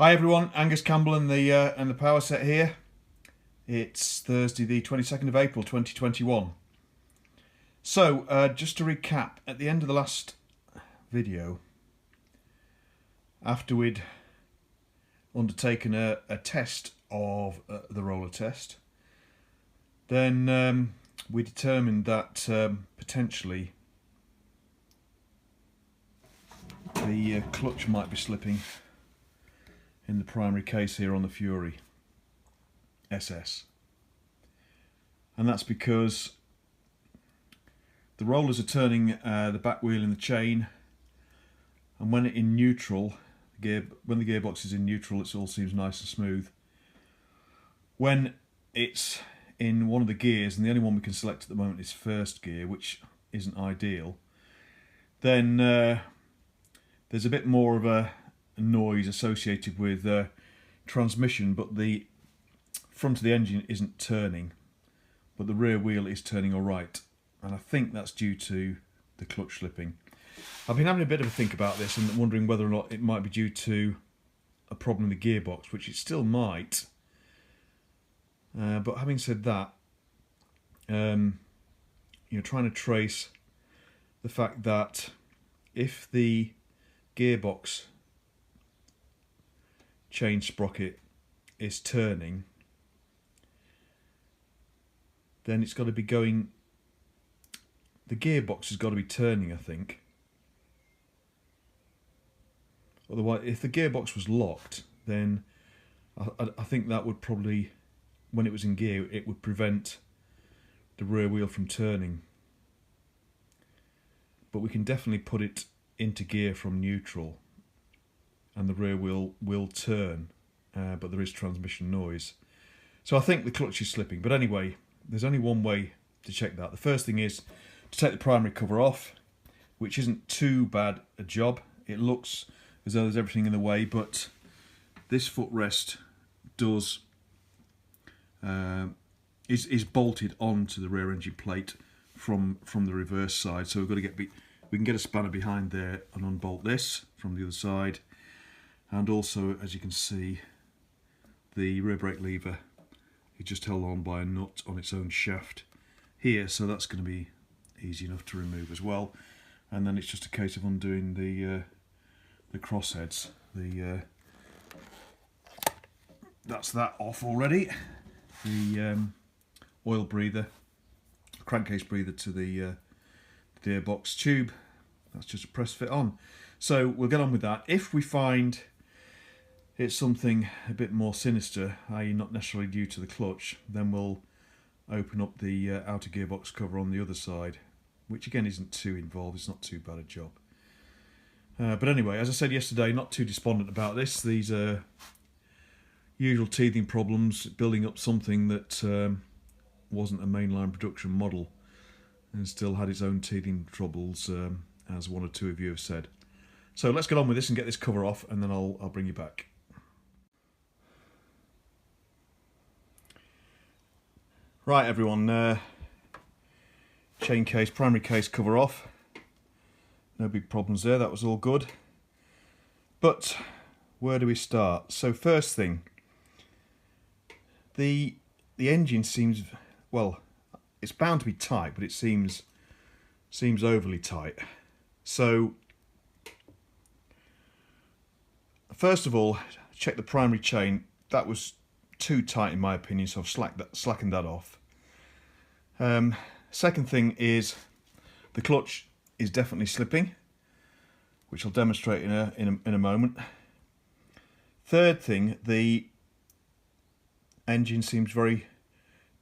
Hi everyone, Angus Campbell and the power set here. It's Thursday the 22nd of April 2021. So just to recap, at the end of the last video, after we'd undertaken a test of the roller test, then we determined that potentially the clutch might be slipping in the primary case here on the Fury SS, and that's because the rollers are turning the back wheel in the chain, and when in neutral, when the gearbox is in neutral, it all seems nice and smooth. When it's in one of the gears, and the only one we can select at the moment is first gear, which isn't ideal, then there's a bit more of a noise associated with transmission, but the front of the engine isn't turning, but the rear wheel is turning alright, and I think that's due to the clutch slipping. I've been having a bit of a think about this and wondering whether or not it might be due to a problem in the gearbox, which it still might, but having said that, you're trying to trace the fact that if the gearbox chain sprocket is turning, then it's got to be going, the gearbox has got to be turning, I think. Otherwise, if the gearbox was locked, then I think that would probably, when it was in gear, it would prevent the rear wheel from turning. But we can definitely put it into gear from neutral, and the rear wheel will turn, but there is transmission noise. So I think the clutch is slipping. But anyway, there's only one way to check that. The first thing is to take the primary cover off, which isn't too bad a job. It looks as though there's everything in the way, but this footrest does is bolted onto the rear engine plate from the reverse side. So we've got to we can get a spanner behind there and unbolt this from the other side. And also, as you can see, the rear brake lever is just held on by a nut on its own shaft here, so that's going to be easy enough to remove as well. And then it's just a case of undoing the crossheads. That's that off already. The oil breather, crankcase breather to the gearbox tube, that's just a press fit on. So we'll get on with that. If we find it's something a bit more sinister, i.e. not necessarily due to the clutch, then we'll open up the outer gearbox cover on the other side, which again isn't too involved, it's not too bad a job. But anyway, as I said yesterday, not too despondent about this. These are usual teething problems, building up something that wasn't a mainline production model and still had its own teething troubles, as one or two of you have said. So let's get on with this and get this cover off, and then I'll bring you back. Right everyone, chain case, primary case cover off. No big problems there, that was all good. But where do we start? So first thing, the engine seems, well, it's bound to be tight, but it seems overly tight. So first of all, check the primary chain. That was too tight in my opinion, so I've slackened that off. Second thing is the clutch is definitely slipping, which I'll demonstrate in a moment. Third thing, the engine seems very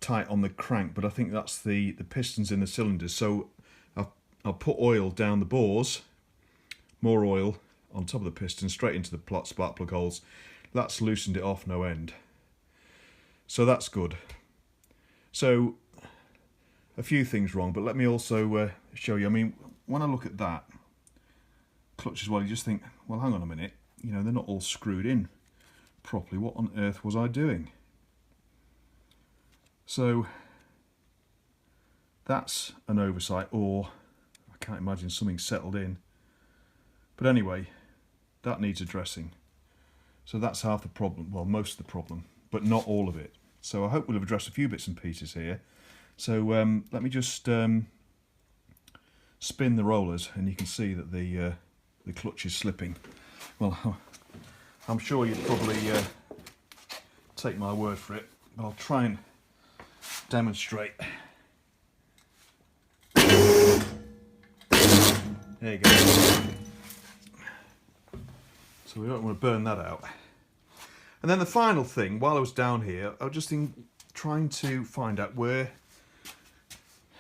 tight on the crank, but I think that's the pistons in the cylinders. So I'll put oil down the bores, more oil on top of the piston, straight into the spark plug holes. That's loosened it off no end. So that's good. So a few things wrong, but let me also show you. I mean, when I look at that clutch as well, you just think, well, hang on a minute, you know, they're not all screwed in properly. What on earth was I doing? So that's an oversight, or I can't imagine something settled in. But anyway, that needs addressing. So that's half the problem, well, most of the problem, but not all of it. So I hope we'll have addressed a few bits and pieces here. So let me just spin the rollers, and you can see that the clutch is slipping. Well, I'm sure you'd probably take my word for it, but I'll try and demonstrate. There you go. So we don't want to burn that out. And then the final thing, while I was down here, I was just trying to find out where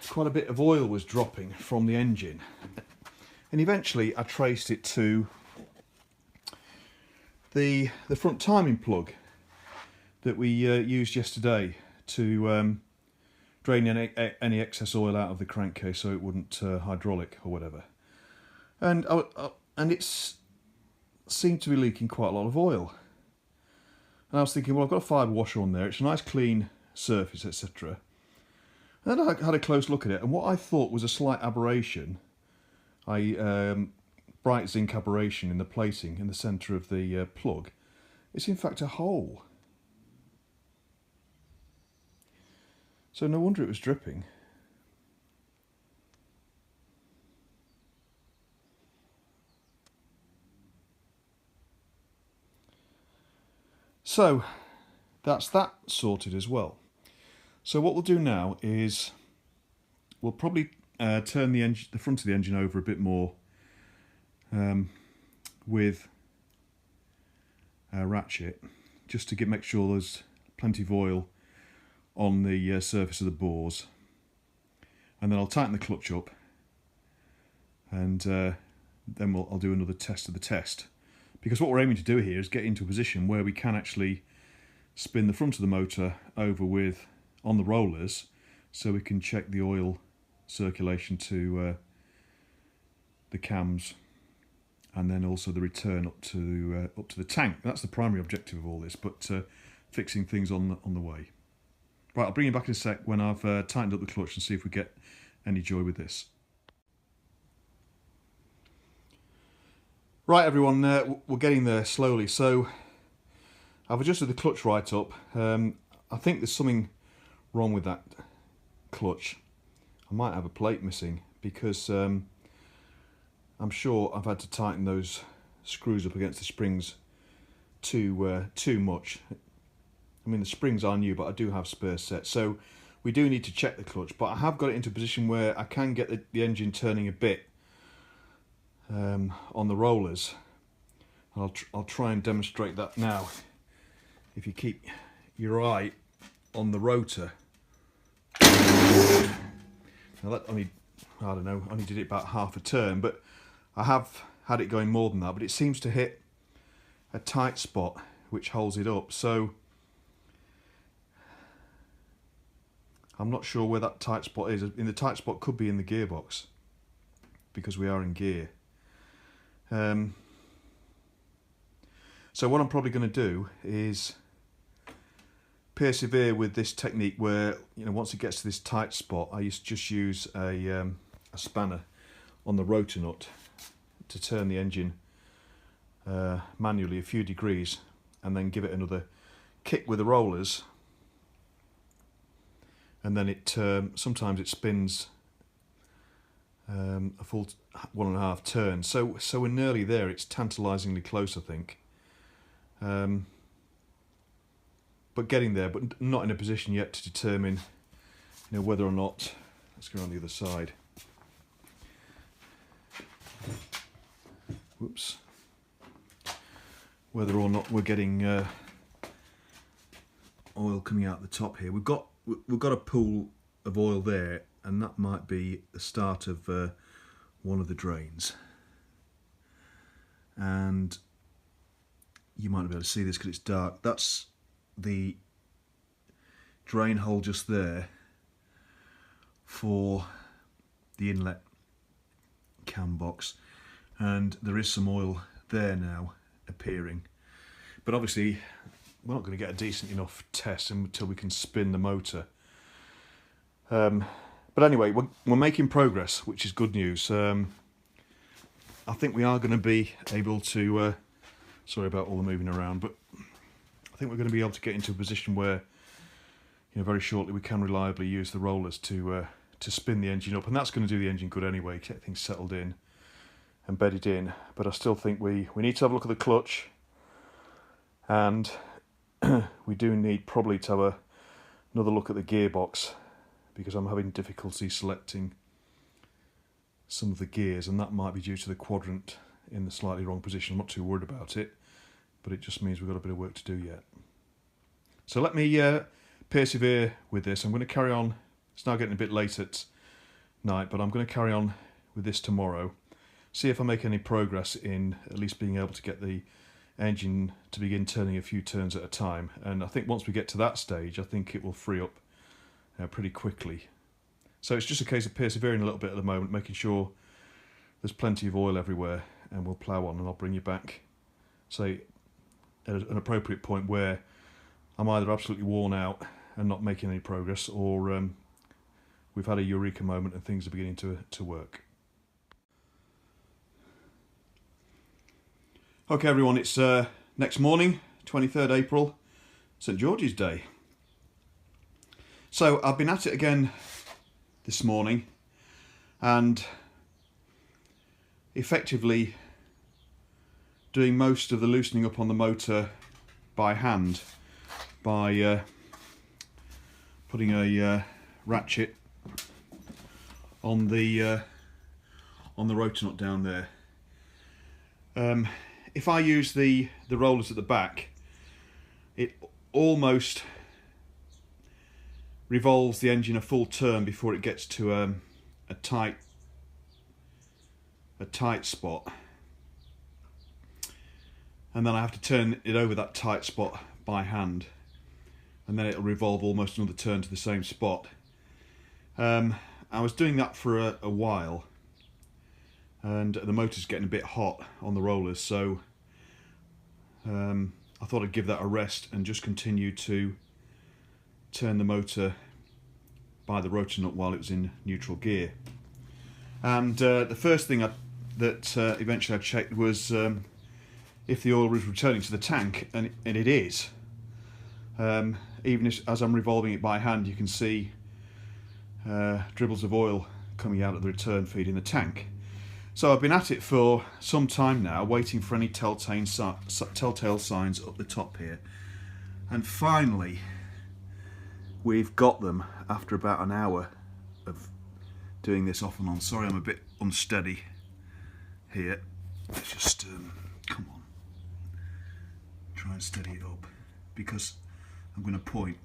quite a bit of oil was dropping from the engine. And eventually I traced it to the front timing plug that we used yesterday to drain any excess oil out of the crankcase so it wouldn't hydraulic or whatever. And it's seemed to be leaking quite a lot of oil. And I was thinking, well, I've got a fibre washer on there, it's a nice clean surface, etc. And then I had a close look at it, and what I thought was a slight aberration, bright zinc aberration in the plating in the centre of the plug, it's in fact a hole. So no wonder it was dripping. So that's that sorted as well. So what we'll do now is we'll probably turn the front of the engine over a bit more with a ratchet, just to make sure there's plenty of oil on the surface of the bores, and then I'll tighten the clutch up, and then I'll do another test of the test, because what we're aiming to do here is get into a position where we can actually spin the front of the motor over on the rollers, so we can check the oil circulation to the cams, and then also the return up to the tank. That's the primary objective of all this, but fixing things on the way. Right, I'll bring you back in a sec when I've tightened up the clutch and see if we get any joy with this. Right everyone, we're getting there slowly. So I've adjusted the clutch right up. I think there's something wrong with that clutch. I might have a plate missing, because I'm sure I've had to tighten those screws up against the springs too much. I mean, the springs are new, but I do have spare sets, so we do need to check the clutch. But I have got it into a position where I can get the engine turning a bit on the rollers. I'll try and demonstrate that now. If you keep your eye on the rotor. Now that only, I don't know, only did it about half a turn, but I have had it going more than that, but it seems to hit a tight spot which holds it up. So I'm not sure where that tight spot is. The tight spot could be in the gearbox, because we are in gear. So what I'm probably going to do is persevere with this technique where, you know, once it gets to this tight spot, I just use a spanner on the rotor nut to turn the engine manually a few degrees, and then give it another kick with the rollers, and then it sometimes it spins a full 1.5 turns. So we're nearly there. It's tantalisingly close, I think. But getting there, but not in a position yet to determine, you know, whether or not. Let's go on the other side. Whoops. Whether or not we're getting oil coming out the top here. We've got a pool of oil there, and that might be the start of one of the drains. And you might not be able to see this because it's dark. That's the drain hole just there for the inlet cam box, and there is some oil there now appearing, but obviously we're not going to get a decent enough test until we can spin the motor. But anyway, we're making progress, which is good news. I think we are going to be able to Sorry about all the moving around, but I think we're going to be able to get into a position where, very shortly we can reliably use the rollers to spin the engine up, and that's going to do the engine good anyway, get things settled in and bedded in. But I still think we need to have a look at the clutch, and we do need probably to have another look at the gearbox, because I'm having difficulty selecting some of the gears, and that might be due to the quadrant in the slightly wrong position. I'm not too worried about it, but it just means we've got a bit of work to do yet. So let me persevere with this. I'm going to carry on. It's now getting a bit late at night, but I'm going to carry on with this tomorrow, see if I make any progress in at least being able to get the engine to begin turning a few turns at a time. And I think once we get to that stage, I think it will free up pretty quickly. So it's just a case of persevering a little bit at the moment, making sure there's plenty of oil everywhere, and we'll plough on, and I'll bring you back, say, at an appropriate point where I'm either absolutely worn out and not making any progress, or we've had a eureka moment and things are beginning to work. Okay everyone, it's next morning, 23rd April, St George's Day. So I've been at it again this morning, and effectively doing most of the loosening up on the motor by hand, by putting a ratchet on the rotor nut down there. If I use the rollers at the back, it almost revolves the engine a full turn before it gets to a tight spot, and then I have to turn it over that tight spot by hand, and then it'll revolve almost another turn to the same spot. I was doing that for a while, and the motor's getting a bit hot on the rollers, so I thought I'd give that a rest and just continue to turn the motor by the rotor nut while it was in neutral gear. And the first thing that eventually I checked was if the oil was returning to the tank, and it is. Even as I'm revolving it by hand, you can see dribbles of oil coming out of the return feed in the tank. So I've been at it for some time now, waiting for any telltale signs up the top here, and finally we've got them after about an hour of doing this off and on. Sorry, I'm a bit unsteady here. Let's just come on, try and steady it up, because I'm going to point.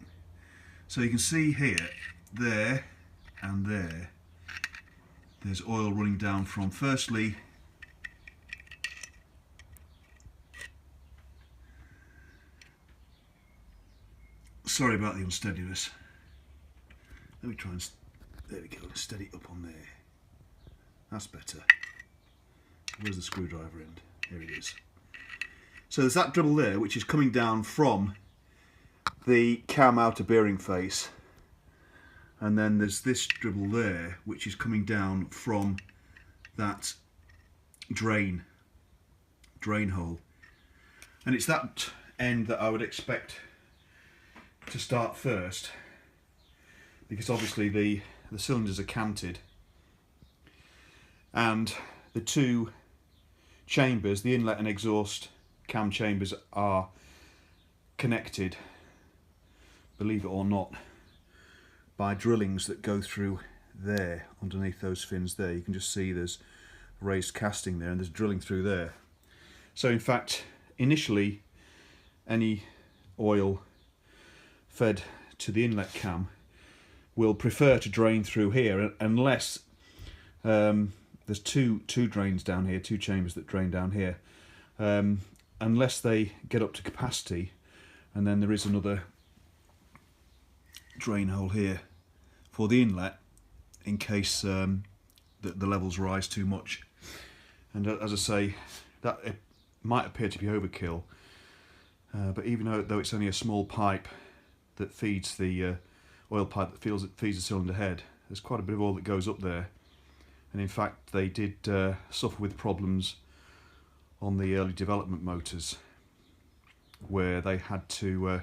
So you can see here, there and there, there's oil running down from, firstly, sorry about the unsteadiness. Let me try and, there we go, steady it up on there. That's better. Where's the screwdriver end? Here it is. So there's that dribble there, which is coming down from the cam outer bearing face, and then there's this dribble there, which is coming down from that drain hole, and it's that end that I would expect to start first, because obviously the cylinders are canted, and the two chambers, the inlet and exhaust cam chambers, are connected, believe it or not, by drillings that go through there underneath those fins there. You can just see there's raised casting there, and there's drilling through there. So in fact, initially, any oil fed to the inlet cam will prefer to drain through here, unless there's two drains down here, two chambers that drain down here, unless they get up to capacity, and then there is another drain hole here for the inlet in case the levels rise too much. And as I say, that it might appear to be overkill, but even though it's only a small pipe that feeds the oil pipe that feeds the cylinder head, there's quite a bit of oil that goes up there. And in fact, they did suffer with problems on the early development motors, where they had to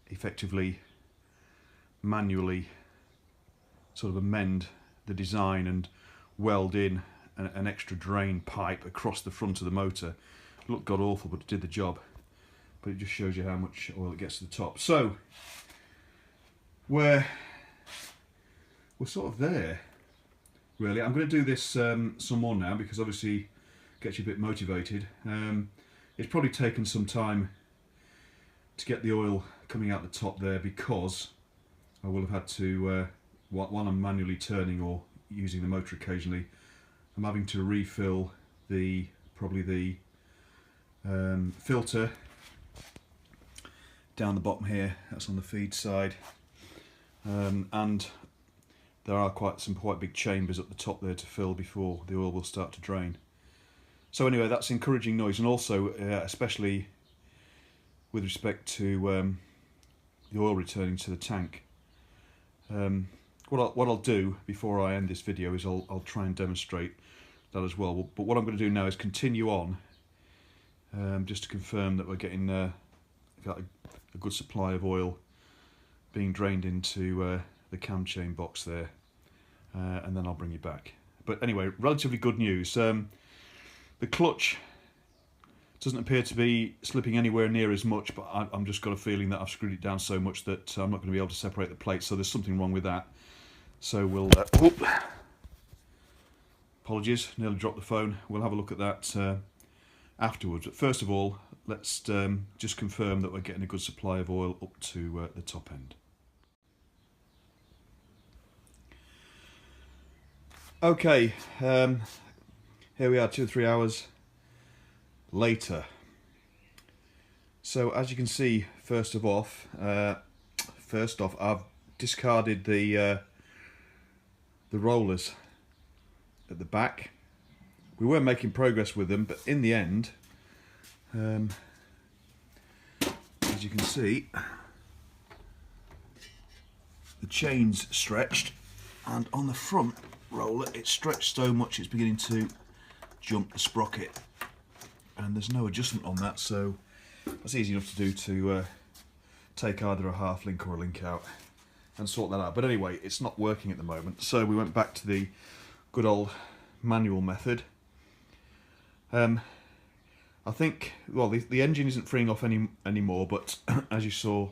effectively manually sort of amend the design and weld in an extra drain pipe across the front of the motor. It looked god awful, but it did the job. But it just shows you how much oil it gets to the top. So we're sort of there, really. I'm going to do this some more now, because obviously it gets you a bit motivated. It's probably taken some time to get the oil coming out the top there, because I will have had to, while I'm manually turning or using the motor occasionally, I'm having to refill probably the filter down the bottom here. That's on the feed side, and there are some quite big chambers at the top there to fill before the oil will start to drain. So anyway, that's encouraging noise, and also especially with respect to the oil returning to the tank. What I'll do before I end this video is I'll try and demonstrate that as well. But what I'm going to do now is continue on, just to confirm that we're getting got a good supply of oil being drained into the cam chain box there, and then I'll bring you back. But anyway, relatively good news. The clutch doesn't appear to be slipping anywhere near as much, but I'm just got a feeling that I've screwed it down so much that I'm not going to be able to separate the plates, so there's something wrong with that. So we'll apologies, nearly dropped the phone. We'll have a look at that afterwards. But first of all, let's just confirm that we're getting a good supply of oil up to the top end. Okay, here we are 2 or 3 hours later. So as you can see, first off I've discarded the rollers at the back. We were making progress with them, but in the end, as you can see, the chain's stretched, and on the front roller it's stretched so much it's beginning to jump the sprocket, and there's no adjustment on that, so that's easy enough to do, to take either a half link or a link out and sort that out. But anyway, it's not working at the moment, so we went back to the good old manual method. I think, well, the engine isn't freeing off anymore, but as you saw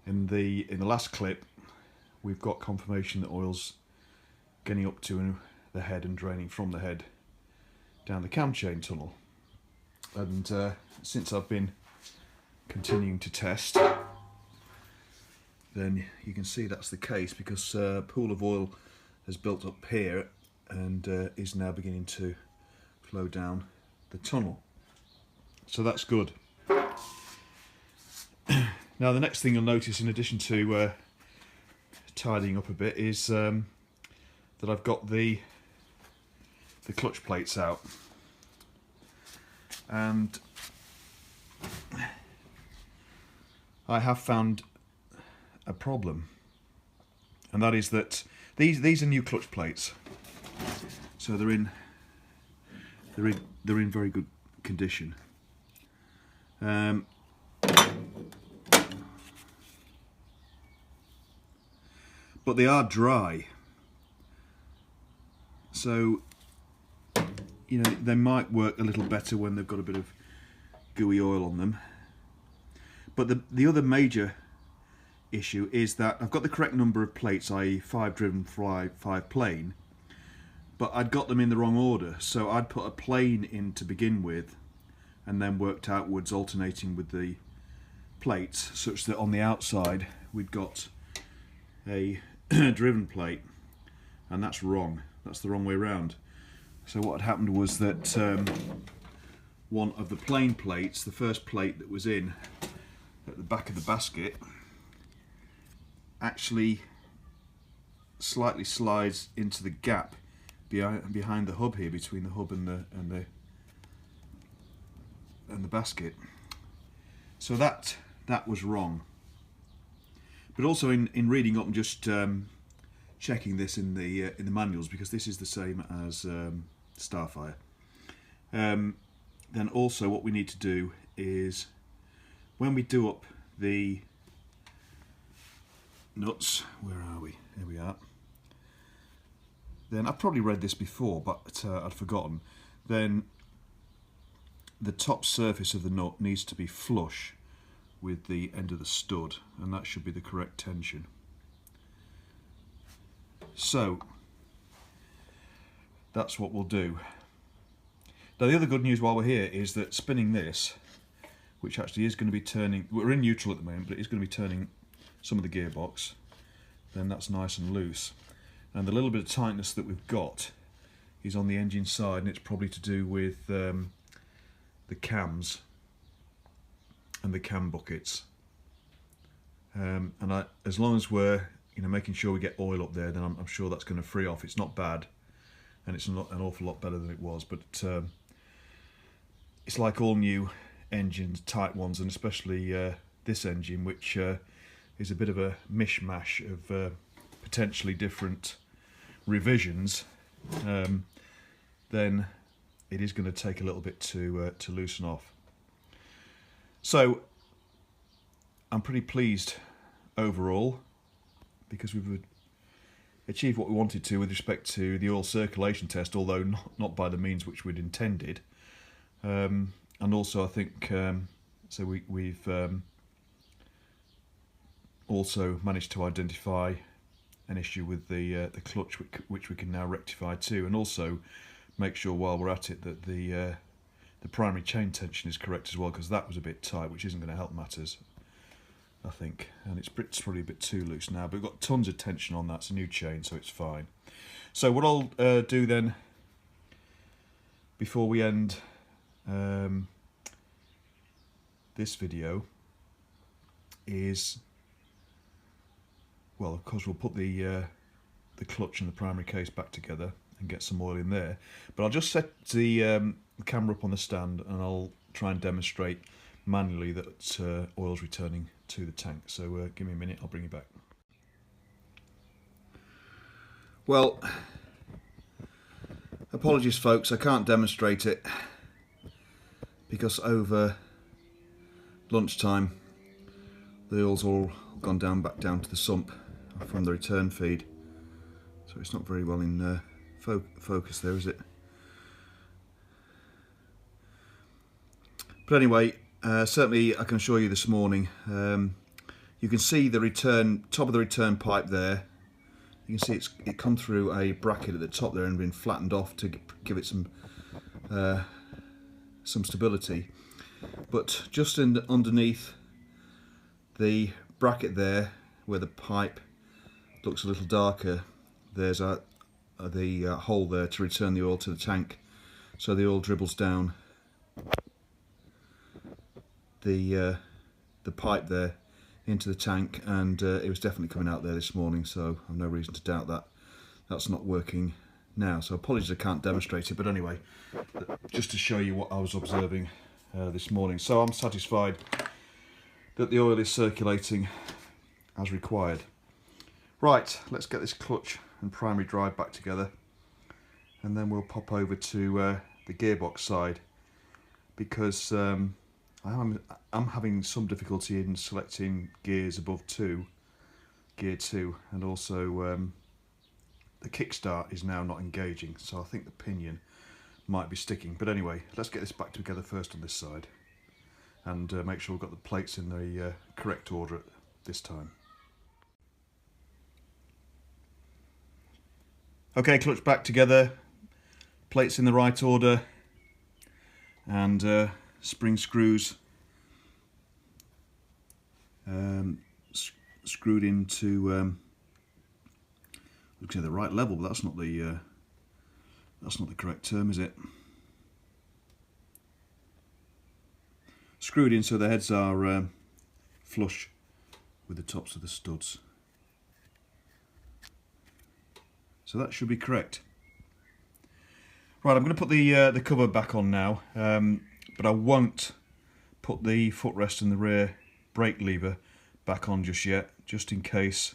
in the last clip, we've got confirmation that oil's getting up to the head and draining from the head down the cam chain tunnel. And since I've been continuing to test, then you can see that's the case, because a pool of oil has built up here and is now beginning to flow down the tunnel. So that's good. Now the next thing you'll notice, in addition to tidying up a bit, is that I've got the clutch plates out, and I have found a problem, and that is that these are new clutch plates, so they're in very good condition. But they are dry, so you know they might work a little better when they've got a bit of gooey oil on them. But the other major issue is that I've got the correct number of plates, i.e. 5 driven, 5 plain, but I'd got them in the wrong order. So I'd put a plain in to begin with and then worked outwards, alternating with the plates, such that on the outside we'd got a driven plate, and that's wrong. That's the wrong way round. So what had happened was that one of the plain plates, the first plate that was in at the back of the basket, actually slightly slides into the gap behind the hub here, between the hub and the basket. So that was wrong. But also in reading up and just checking this in the manuals, because this is the same as Starfire, then also what we need to do is, when we do up the nuts, where are we? Here we are. Then I've probably read this before, but I'd forgotten. Then the top surface of the nut needs to be flush with the end of the stud, and that should be the correct tension. So that's what we'll do. Now the other good news while we're here is that spinning this, which actually is going to be turning, we're in neutral at the moment, but it is going to be turning some of the gearbox, then that's nice and loose. And the little bit of tightness that we've got is on the engine side, and it's probably to do with the cams and the cam buckets. As long as we're making sure we get oil up there, then I'm sure that's going to free off. It's not bad, and it's not an awful lot better than it was, but it's like all new engines, tight ones, and especially this engine, which is a bit of a mishmash of potentially different revisions. Then it is going to take a little bit to loosen off. So I'm pretty pleased overall, because we've achieved what we wanted to with respect to the oil circulation test, although not by the means which we'd intended. And also I think so we've also managed to identify an issue with the clutch, which we can now rectify too, and also make sure while we're at it that the primary chain tension is correct as well, because that was a bit tight, which isn't going to help matters, I think, and it's probably a bit too loose now, but we've got tons of tension on that. It's a new chain, so it's fine. So what I'll do then, before we end this video, is, well, of course we'll put the clutch and the primary case back together and get some oil in there, but I'll just set the camera up on the stand and I'll try and demonstrate manually that oil's returning to the tank. So give me a minute, I'll bring you back. Well, apologies folks, I can't demonstrate it because over lunchtime the oil's all gone back down to the sump from the return feed, so it's not very well in focus there, is it? But anyway, certainly I can assure you this morning, you can see the top of the return pipe there. You can see it come through a bracket at the top there and been flattened off to give it some stability. But just underneath the bracket there, where the pipe looks a little darker, there's the hole there to return the oil to the tank, so the oil dribbles down the pipe there into the tank, and it was definitely coming out there this morning, so I've no reason to doubt that that's not working now. So apologies I can't demonstrate it, but anyway, just to show you what I was observing this morning. So I'm satisfied that the oil is circulating as required. Right, let's get this clutch and primary drive back together, and then we'll pop over to the gearbox side, because I'm having some difficulty in selecting gears above gear 2, and also the kickstart is now not engaging, so I think the pinion might be sticking. But anyway, let's get this back together first on this side and make sure we've got the plates in the correct order at this time. Okay, clutch back together, plates in the right order, and spring screws screwed into looks at the right level, but that's not the correct term, is it? Screwed in so the heads are flush with the tops of the studs. So that should be correct. Right, I'm going to put the cover back on now, but I won't put the footrest and the rear brake lever back on just yet, just in case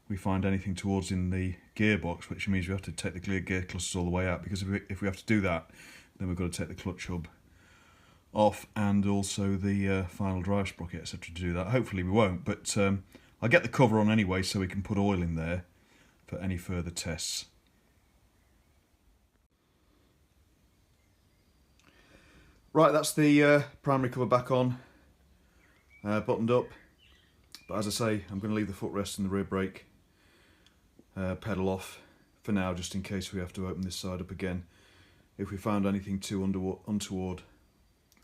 we find anything towards in the gearbox, which means we have to take the gear clusters all the way out, because if we have to do that, then we've got to take the clutch hub off, and also the final drive sprocket, etc. to do that. Hopefully we won't, but I'll get the cover on anyway so we can put oil in there for any further tests. Right, that's the primary cover back on, buttoned up, but as I say, I'm going to leave the footrest and the rear brake pedal off for now, just in case we have to open this side up again if we found anything too untoward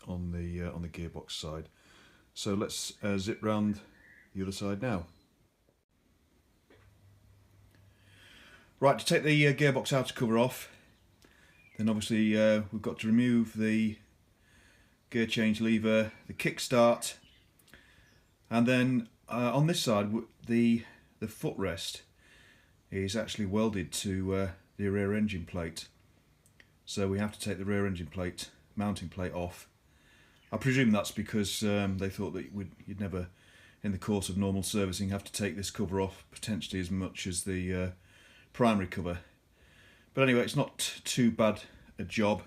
on the gearbox side. So let's zip round the other side now. Right, to take the gearbox outer cover off, then obviously we've got to remove the gear change lever, the kickstart, and then on this side the footrest is actually welded to the rear engine plate, so we have to take the rear engine plate, mounting plate, off. I presume that's because they thought that you'd never, in the course of normal servicing, have to take this cover off potentially as much as the primary cover. But anyway, it's not too bad a job.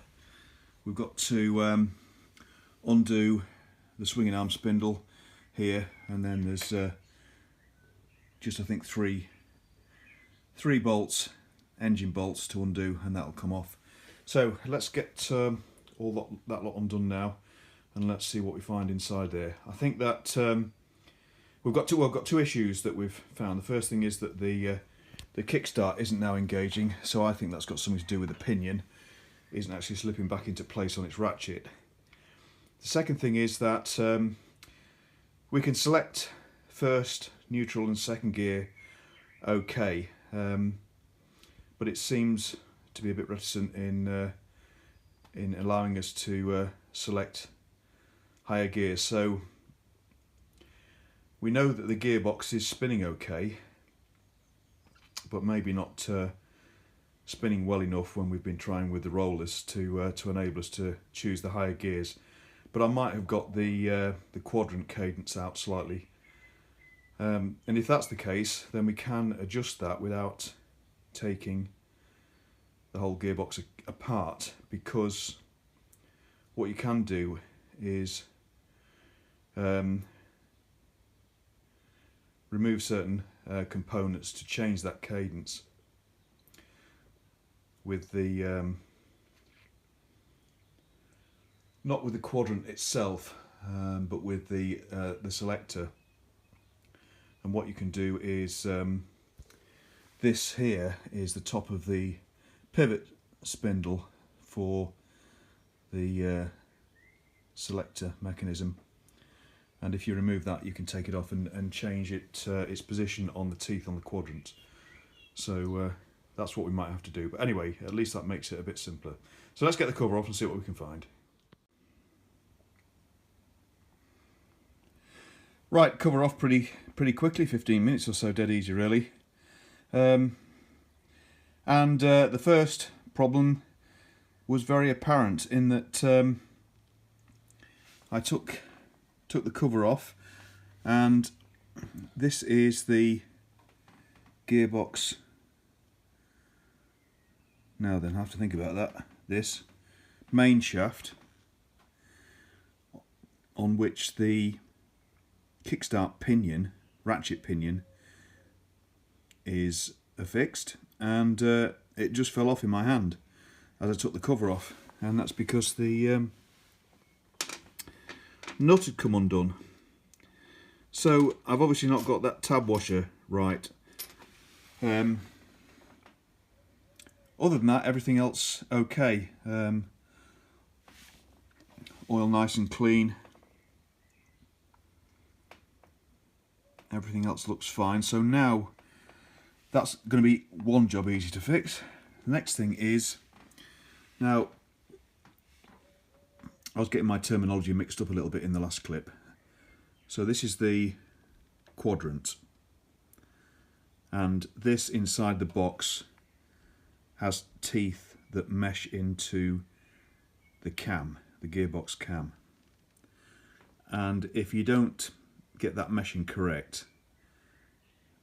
We've got to undo the swinging arm spindle here, and then there's just I think three bolts, engine bolts, to undo, and that'll come off. So let's get all that lot undone now, and let's see what we find inside there. I think that we've got two issues that we've found. The first thing is that the kickstart isn't now engaging, so I think that's got something to do with the pinion. It isn't actually slipping back into place on its ratchet. The second thing is that we can select first, neutral and second gear okay, but it seems to be a bit reticent in allowing us to select higher gears. So we know that the gearbox is spinning okay, but maybe not spinning well enough when we've been trying with the rollers to enable us to choose the higher gears. But I might have got the quadrant cadence out slightly, and if that's the case, then we can adjust that without taking the whole gearbox apart, because what you can do is remove certain components to change that cadence with the not with the quadrant itself, but with the selector. And what you can do is this here is the top of the pivot spindle for the selector mechanism, and if you remove that, you can take it off and change its position on the teeth on the quadrant. So that's what we might have to do, but anyway, at least that makes it a bit simpler. So let's get the cover off and see what we can find. Right, cover off pretty quickly, 15 minutes or so, dead easy really. And the first problem was very apparent in that I took the cover off, and this is the gearbox. Now then, I have to think about that. This main shaft on which the kickstart pinion, ratchet pinion, is affixed, and it just fell off in my hand as I took the cover off, and that's because the nut had come undone. So I've obviously not got that tab washer right. Other than that, everything else okay. Oil nice and clean. Everything else looks fine. So now that's going to be one job easy to fix. The next thing is, now I was getting my terminology mixed up a little bit in the last clip. So this is the quadrant, and this inside the box has teeth that mesh into the cam, the gearbox cam. And if you don't get that meshing correct,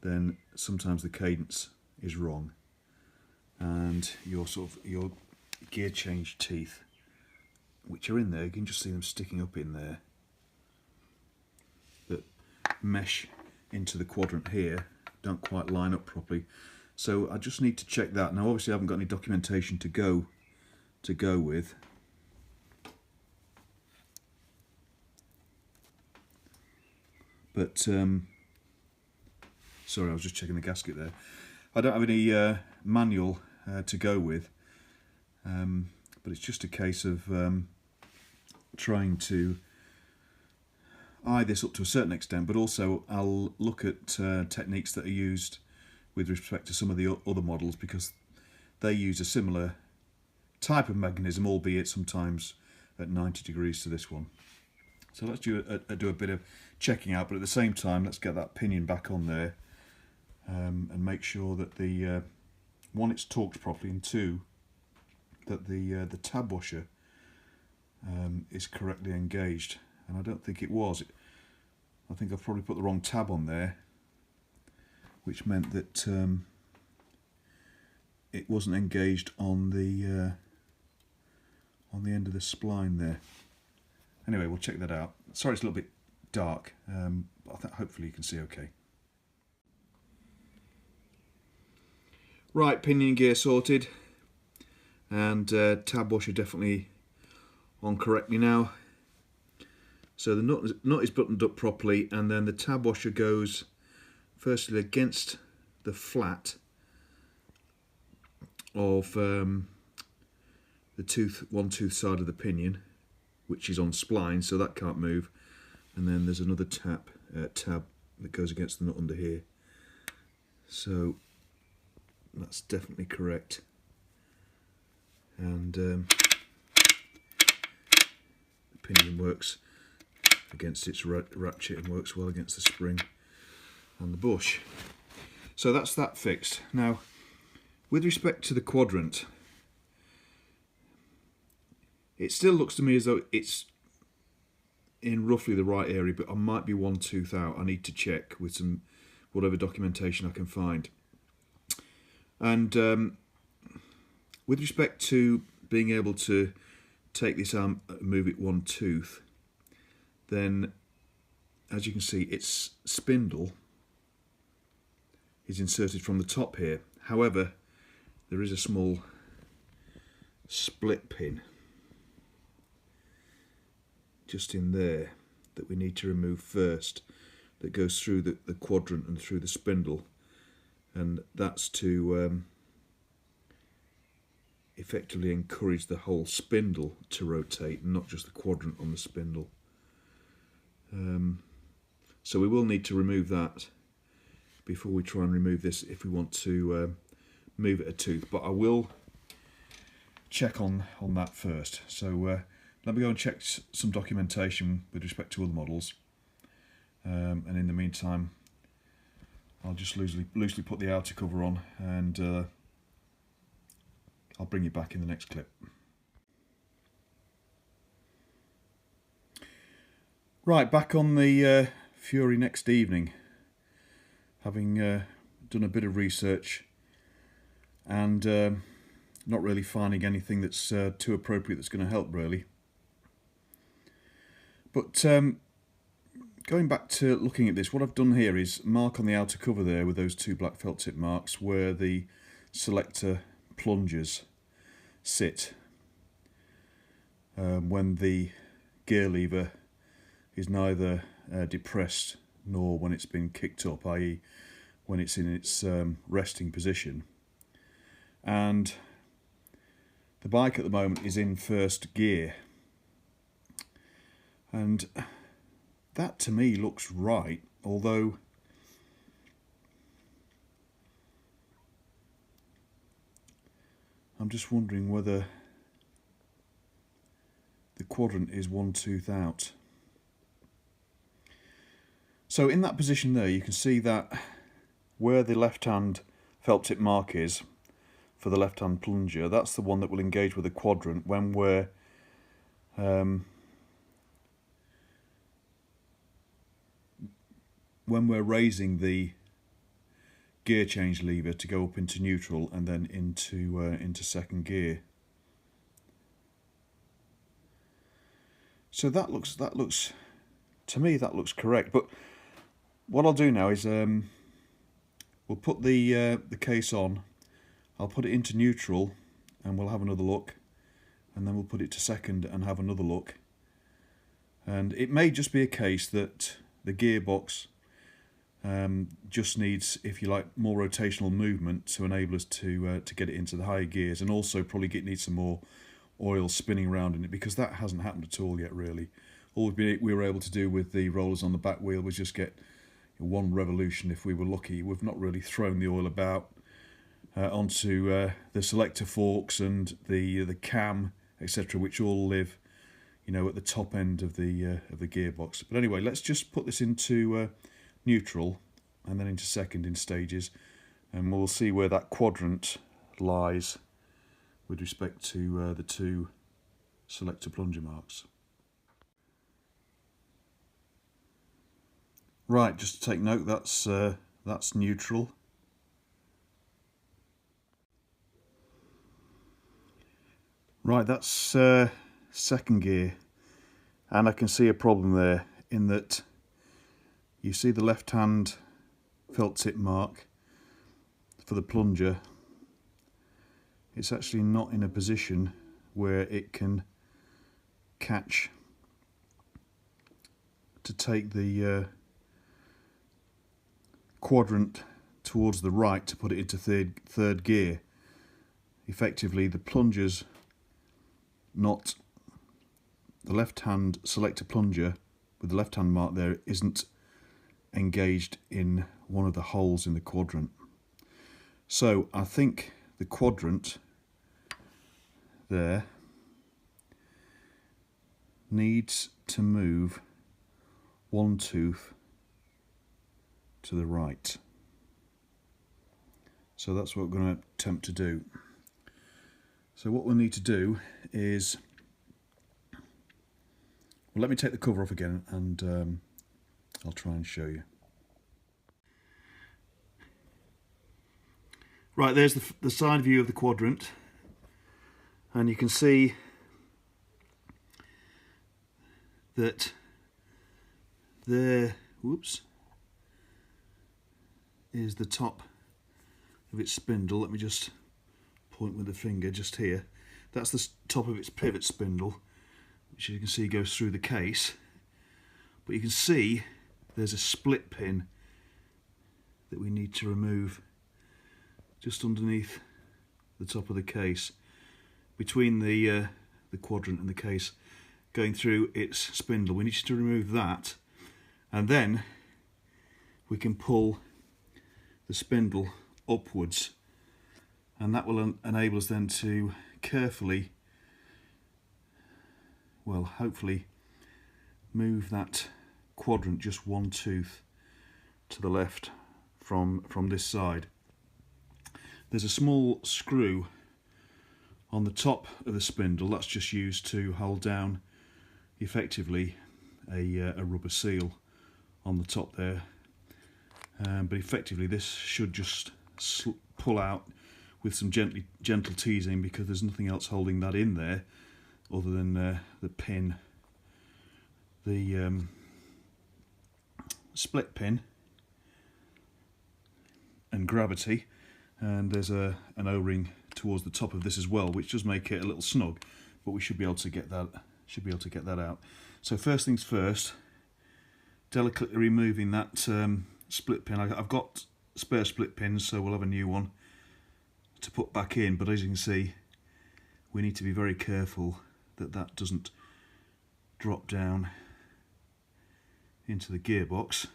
then sometimes the cadence is wrong, and your gear change teeth which are in there. You can just see them sticking up in there, that mesh into the quadrant here, don't quite line up properly. So I just need to check that. Now obviously I haven't got any documentation to go with. But sorry, I was just checking the gasket there. I don't have any manual to go with, but it's just a case of trying to eye this up to a certain extent, but also I'll look at techniques that are used with respect to some of the other models, because they use a similar type of mechanism, albeit sometimes at 90 degrees to this one. So let's do a bit of checking out, but at the same time let's get that pinion back on there and make sure that the one, it's torqued properly, and two, that the tab washer is correctly engaged. And I don't think it was. I think I've probably put the wrong tab on there, which meant that it wasn't engaged on the end of the spline there. Anyway, we'll check that out. Sorry, it's a little bit dark, but hopefully you can see okay. Right, pinion gear sorted, and tab washer definitely on correctly now. So the nut is buttoned up properly, and then the tab washer goes firstly against the flat of the one tooth side of the pinion, which is on spline, so that can't move. And then there's another tab that goes against the nut under here. So that's definitely correct. And the pinion works against its ratchet and works well against the spring and the bush. So that's that fixed. Now, with respect to the quadrant, it still looks to me as though it's in roughly the right area, but I might be one tooth out. I need to check with some whatever documentation I can find. And with respect to being able to take this arm and move it one tooth, then as you can see, its spindle is inserted from the top here. However, there is a small split pin just in there that we need to remove first, that goes through the quadrant and through the spindle, and that's to effectively encourage the whole spindle to rotate and not just the quadrant on the spindle. So we will need to remove that before we try and remove this if we want to move it a tooth, but I will check on that first. So let me go and check some documentation with respect to other models, and in the meantime I'll just loosely put the outer cover on, and I'll bring you back in the next clip. Right, back on the Fury next evening, having done a bit of research and not really finding anything that's too appropriate that's going to help really. But going back to looking at this, what I've done here is mark on the outer cover there with those two black felt tip marks where the selector plungers sit when the gear lever is neither depressed nor when it's been kicked up, i.e. when it's in its resting position. And the bike at the moment is in first gear, and that to me looks right, although I'm just wondering whether the quadrant is one tooth out. So in that position there, you can see that where the left hand felt tip mark is for the left hand plunger, that's the one that will engage with the quadrant when we're raising the gear change lever to go up into neutral and then into second gear. So that looks to me that looks correct. But what I'll do now is we'll put the case on. I'll put it into neutral, and we'll have another look, and then we'll put it to second and have another look. And it may just be a case that the gearbox just needs, if you like, more rotational movement to enable us to get it into the higher gears, and also probably needs some more oil spinning around in it, because that hasn't happened at all yet really. All we were able to do with the rollers on the back wheel was just get one revolution if we were lucky. We've not really thrown the oil about onto the selector forks and the cam, etc., which all live, you know, at the top end of the gearbox. But anyway, let's just put this into neutral and then into second in stages, and we'll see where that quadrant lies with respect to the two selector plunger marks. Right, just to take note, that's neutral. Right, that's second gear, and I can see a problem there in that you see the left hand felt tip mark for the plunger. It's actually not in a position where it can catch to take the quadrant towards the right to put it into third gear. Effectively, the plunger's not, the left hand selector plunger with the left hand mark there isn't engaged in one of the holes in the quadrant. So I think the quadrant there needs to move one tooth to the right. So that's what we're going to attempt to do. So what we'll need to do is, well, let me take the cover off again, and I'll try and show you. Right, there's the side view of the quadrant, and you can see that there, whoops, is the top of its spindle. Let me just point with the finger just here. That's the top of its pivot spindle, which you can see goes through the case. But you can see there's a split pin that we need to remove just underneath the top of the case, between the quadrant and the case, going through its spindle. We need to remove that, and then we can pull the spindle upwards, and that will enable us then to carefully, well, hopefully move that quadrant just one tooth to the left from this side. There's a small screw on the top of the spindle that's just used to hold down effectively a rubber seal on the top there, but effectively this should just pull out with some gentle teasing, because there's nothing else holding that in there other than the pin, the split pin and gravity, and there's an O-ring towards the top of this as well, which does make it a little snug, but we should be able to get that out. So first things first, delicately removing that split pin. I've got spare split pins, so we'll have a new one to put back in, but as you can see, we need to be very careful that that doesn't drop down into the gearbox,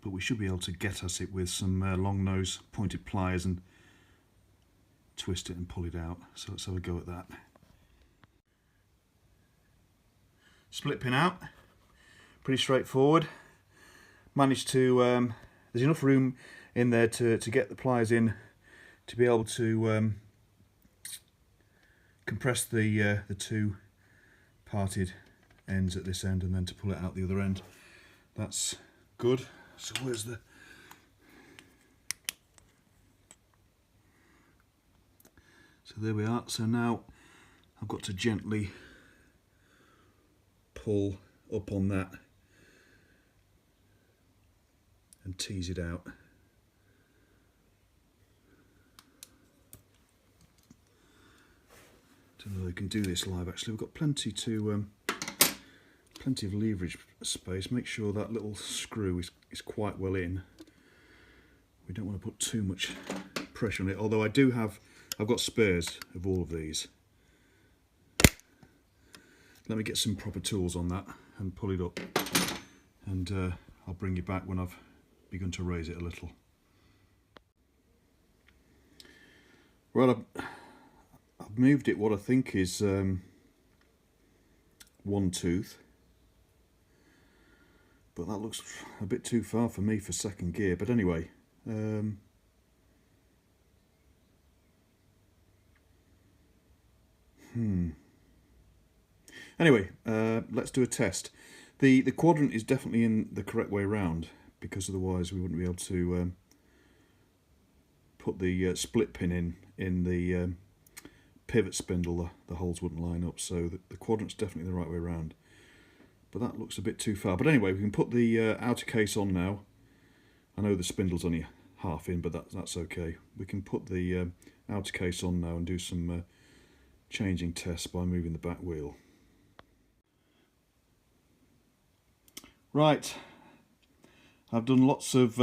but we should be able to get at it with some long nose pointed pliers and twist it and pull it out. So let's have a go at that. Split pin out, pretty straightforward. Managed to, there's enough room in there to get the pliers in to be able to compress the two parted ends at this end, and then to pull it out the other end. That's good. So where's the... So there we are. So now I've got to gently pull up on that and tease it out. Don't know if I can do this live actually. We've got plenty of leverage space. Make sure that little screw is quite well in. We don't want to put too much pressure on it, although I've got spares of all of these. Let me get some proper tools on that and pull it up, and I'll bring you back when I've begun to raise it a little. Well, I've moved it what I think is one tooth, but that looks a bit too far for me for second gear. But anyway, Anyway, let's do a test. The quadrant is definitely in the correct way round, because otherwise we wouldn't be able to put the split pin in the pivot spindle. The holes wouldn't line up, so the quadrant's definitely the right way round. But that looks a bit too far. But anyway, we can put the outer case on now. I know the spindle's only half in, but that's okay. We can put the outer case on now and do some changing tests by moving the back wheel. Right, I've done lots of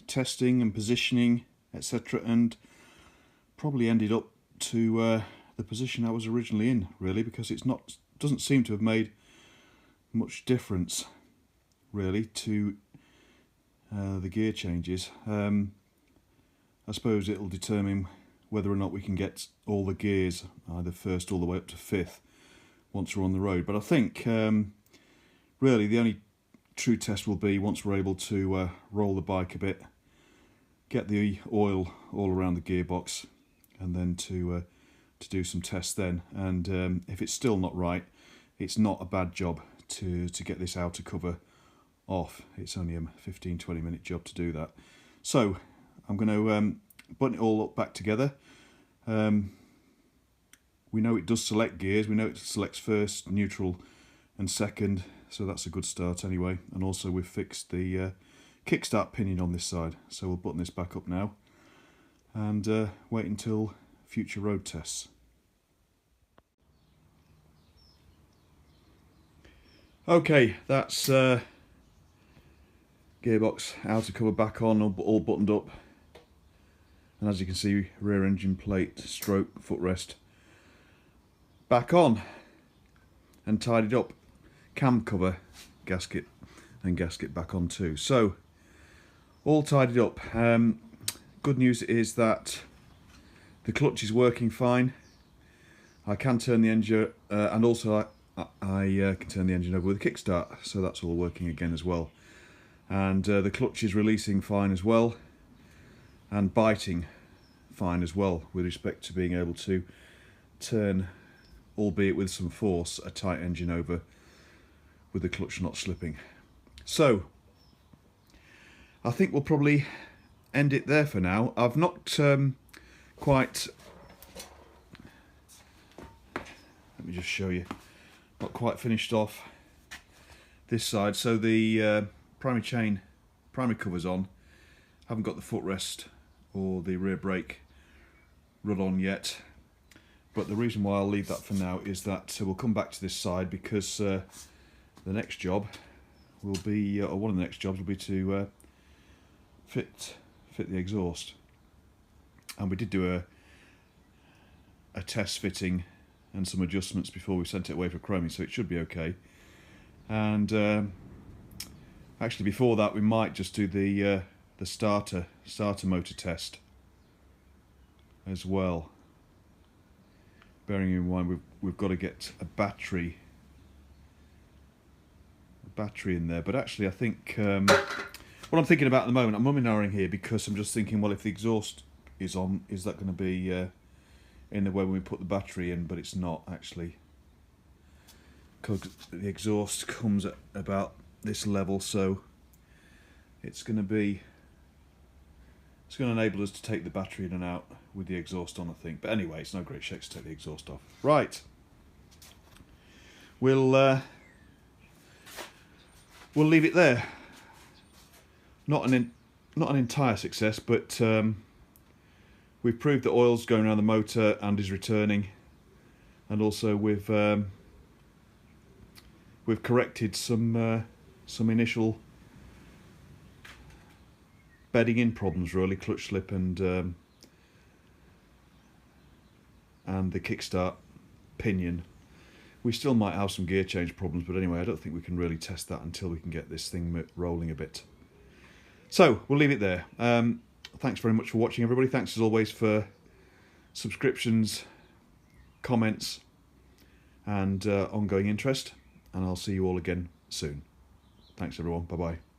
testing and positioning, etc., and probably ended up to the position I was originally in, really, because doesn't seem to have made much difference really to the gear changes. I suppose it'll determine whether or not we can get all the gears either first all the way up to fifth once we're on the road. But I think really the only true test will be once we're able to roll the bike a bit, get the oil all around the gearbox, and then to do some tests then. And if it's still not right, it's not a bad job to get this outer cover off. It's only a 15-20 minute job to do that. So I'm going to button it all up back together. We know it does select gears. We know it selects first, neutral and second, so that's a good start anyway. And also we've fixed the kickstart pinion on this side, so we'll button this back up now and wait until future road tests. Okay, that's gearbox outer cover back on, all buttoned up, and as you can see, rear engine plate stroke footrest back on and tidied up. Cam cover, gasket and gasket back on too. So all tidied up. Good news is that the clutch is working fine. I can turn the engine and also I can turn the engine over with a kickstart, so that's all working again as well. And the clutch is releasing fine as well, and biting fine as well with respect to being able to turn, albeit with some force, a tight engine over with the clutch not slipping. So I think we'll probably end it there for now. I've not quite, let me just show you, not quite finished off this side. So the primary cover's on. Haven't got the footrest or the rear brake run on yet, but the reason why I'll leave that for now is that we'll come back to this side, because the next job will be, or one of the next jobs will be to fit the exhaust. And we did do a test fitting and some adjustments before we sent it away for chroming, so it should be okay. And actually before that we might just do the starter motor test as well, bearing in mind we've got to get a battery in there. But actually I think what I'm thinking about at the moment, I'm umming here because I'm just thinking, well, if the exhaust is on, is that going to be in the way when we put the battery in? But it's not actually, because the exhaust comes at about this level, so it's going to enable us to take the battery in and out with the exhaust on, I think. But anyway, it's no great shakes to take the exhaust off. Right, we'll we'll leave it there. Not an entire success, but we've proved that oil's going around the motor and is returning, and also we've corrected some initial bedding in problems, really, clutch slip and the kickstart pinion. We still might have some gear change problems, but anyway, I don't think we can really test that until we can get this thing rolling a bit. So we'll leave it there. Thanks very much for watching, everybody. Thanks as always for subscriptions, comments and ongoing interest, and I'll see you all again soon. Thanks everyone, bye bye.